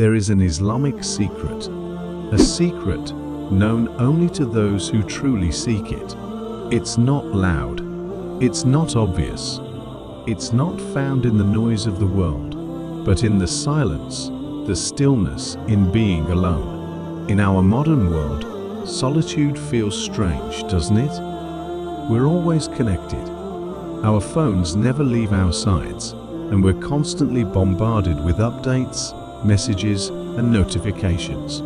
there is an Islamic secret, a secret known only to those who truly seek it. It's not loud, it's not obvious, it's not found in the noise of the world, but in the silence, the stillness in being alone. In our modern world, solitude feels strange, doesn't it? We're always connected. Our phones never leave our sides, and we're constantly bombarded with updates, messages, and notifications.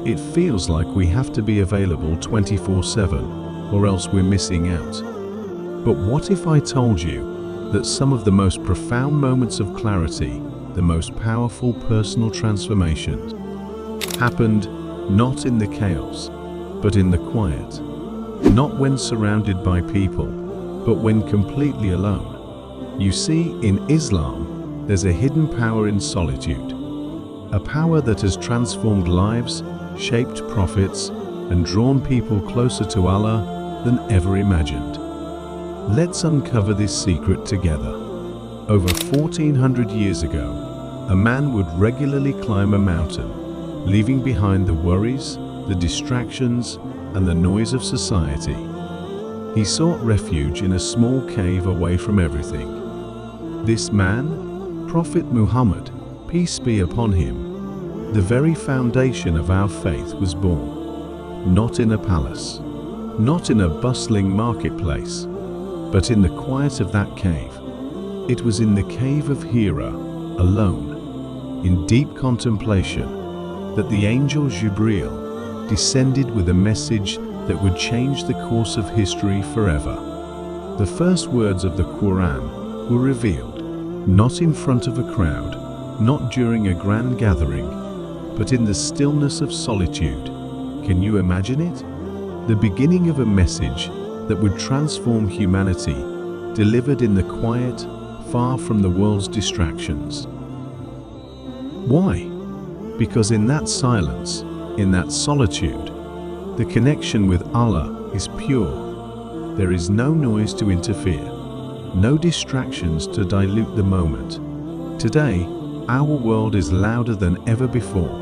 It feels like we have to be available 24/7, or else we're missing out. But what if I told you that some of the most profound moments of clarity, the most powerful personal transformations, happened not in the chaos, but in the quiet? Not when surrounded by people, but when completely alone. You see, in Islam, there's a hidden power in solitude, a power that has transformed lives, shaped prophets, and drawn people closer to Allah than ever imagined. Let's uncover this secret together. Over 1400 years ago, a man would regularly climb a mountain, leaving behind the worries, the distractions, and the noise of society. He sought refuge in a small cave away from everything. This man, Prophet Muhammad, peace be upon him, the very foundation of our faith, was born. Not in a palace, not in a bustling marketplace, but in the quiet of that cave. It was in the cave of Hira, alone, in deep contemplation, that the angel Jibreel descended with a message that would change the course of history forever. The first words of the Quran were revealed, not in front of a crowd, not during a grand gathering, but in the stillness of solitude. Can you imagine it? The beginning of a message that would transform humanity, delivered in the quiet, far from the world's distractions. Why? Because in that silence, in that solitude, the connection with Allah is pure. There is no noise to interfere, no distractions to dilute the moment. Today, our world is louder than ever before.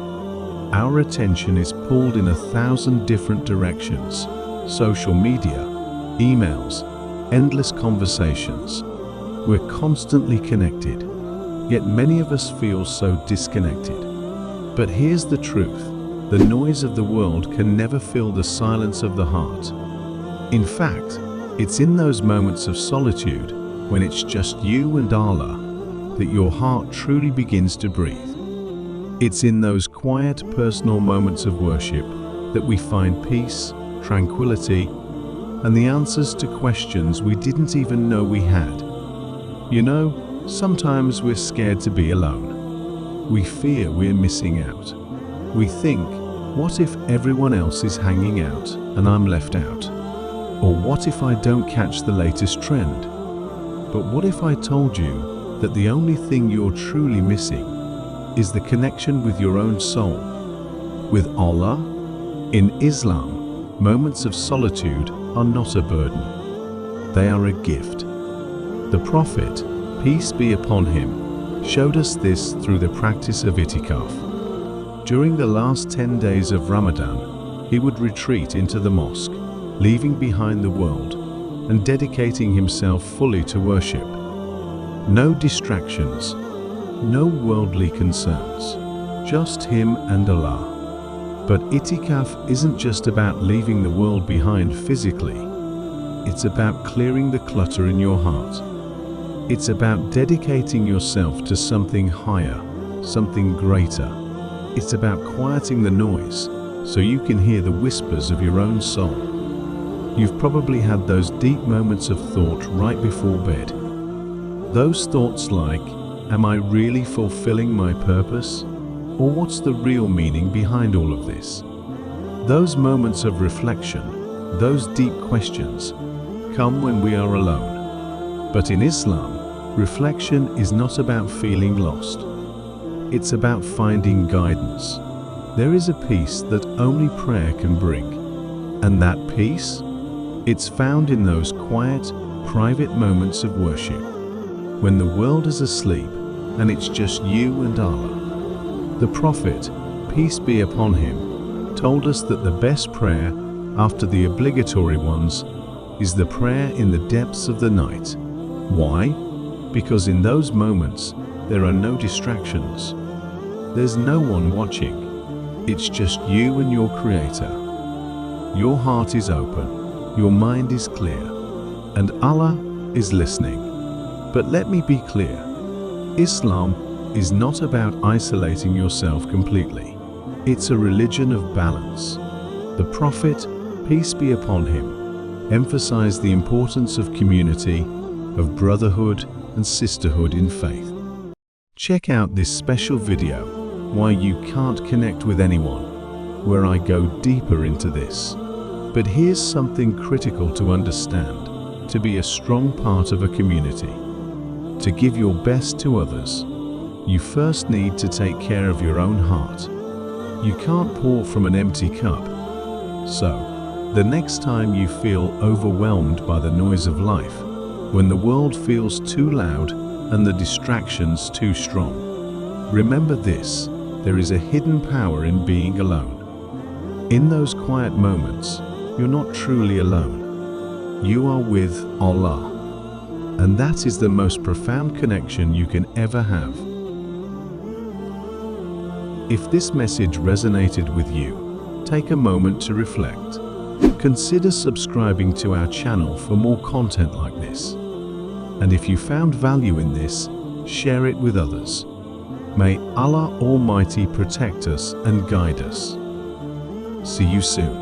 Our attention is pulled in 1,000 different directions: social media, emails, endless conversations. We're constantly connected, yet many of us feel so disconnected. But here's the truth: the noise of the world can never fill the silence of the heart. In fact, it's in those moments of solitude, when it's just you and Allah, that your heart truly begins to breathe. It's in those quiet, personal moments of worship that we find peace, tranquility, and the answers to questions we didn't even know we had. You know, sometimes we're scared to be alone. We fear we're missing out. We think, what if everyone else is hanging out and I'm left out? Or what if I don't catch the latest trend? But what if I told you that the only thing you're truly missing is the connection with your own soul, with Allah? In Islam, moments of solitude are not a burden. They are a gift. The Prophet, peace be upon him, showed us this through the practice of itikaf. During the last 10 days of Ramadan, he would retreat into the mosque, leaving behind the world and dedicating himself fully to worship. No distractions, no worldly concerns, just him and Allah. But itikaf isn't just about leaving the world behind physically. It's about clearing the clutter in your heart. It's about dedicating yourself to something higher, something greater. It's about quieting the noise so you can hear the whispers of your own soul. You've probably had those deep moments of thought right before bed. Those thoughts like, am I really fulfilling my purpose? Or what's the real meaning behind all of this? Those moments of reflection, those deep questions, come when we are alone. But in Islam, reflection is not about feeling lost. It's about finding guidance. There is a peace that only prayer can bring. And that peace? It's found in those quiet, private moments of worship, when the world is asleep and it's just you and Allah. The Prophet, peace be upon him, told us that the best prayer, after the obligatory ones, is the prayer in the depths of the night. Why? Because in those moments, there are no distractions. There's no one watching. It's just you and your Creator. Your heart is open, your mind is clear, and Allah is listening. But let me be clear, Islam is not about isolating yourself completely. It's a religion of balance. The Prophet, peace be upon him, emphasized the importance of community, of brotherhood and sisterhood in faith. Check out this special video, Why You Can't Connect with Anyone, where I go deeper into this. But here's something critical to understand. To be a strong part of a community, to give your best to others, you first need to take care of your own heart. You can't pour from an empty cup. So, the next time you feel overwhelmed by the noise of life, when the world feels too loud and the distractions too strong, remember this: there is a hidden power in being alone. In those quiet moments, you're not truly alone. You are with Allah. And that is the most profound connection you can ever have. If this message resonated with you, take a moment to reflect. Consider subscribing to our channel for more content like this. And if you found value in this, share it with others. May Allah Almighty protect us and guide us. See you soon.